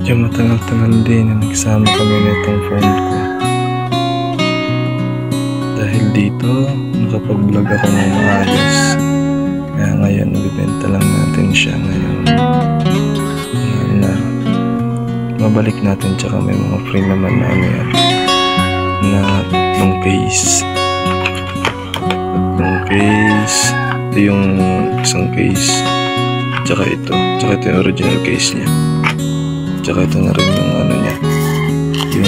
Medyo matagal-tagal din na nagsama kami nitong phone ko. Dahil dito, nakapag-vlog ako ng maayos. Kaya ngayon, nabibenta lang natin siya ngayon. Na mabalik natin, tsaka may mga free naman na ano yan. Na tatlong case. Ito yung isang case. Tsaka ito yung original case niya. Tsaka ito na rin yung ano niya. Yung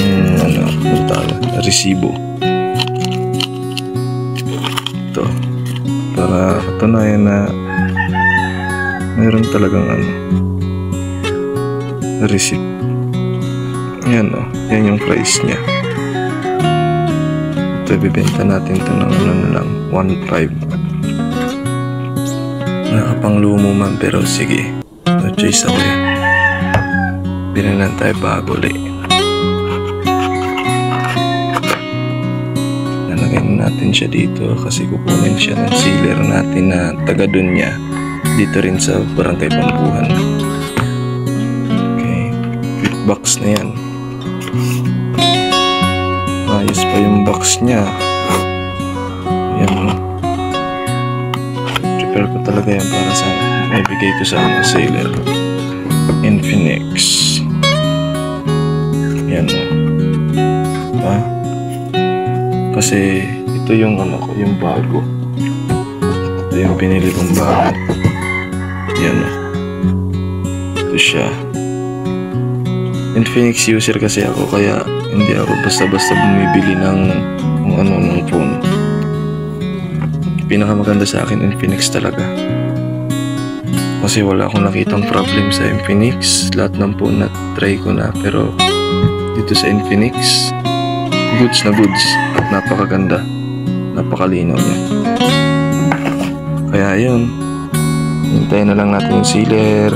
resibo. Ito. Para katunayan na mayroon talagang receipt. Yan yan yung price niya. Ito ibibenta natin ito ng lang 1.5. Nakapanglumo man pero sige, no choice ako eh. Binalan tayo bago ulit. Lalagyan natin siya dito kasi kukunin siya ng sealer natin na taga dun niya dito rin sa Barangay Pambuhan. Okay, quick box na yan. Ayos pa yung box niya. Yan, prepare ko talaga yan para sa ibigay ko sa sealer. Infinix. Yan diba? Kasi ito yung yung bago. Ito yung pinili kong bago. Yan ito siya. Infinix user kasi ako, kaya hindi ako basta-basta bumibili ng ng phone. Pinakamaganda sa akin Infinix talaga. Kasi wala akong nakitang problem sa Infinix. Lahat ng phone na try ko na, pero dito sa Infinix, goods na goods at napakaganda, napakalinaw niya. Kaya yun, hintayin na lang natin yung sealer.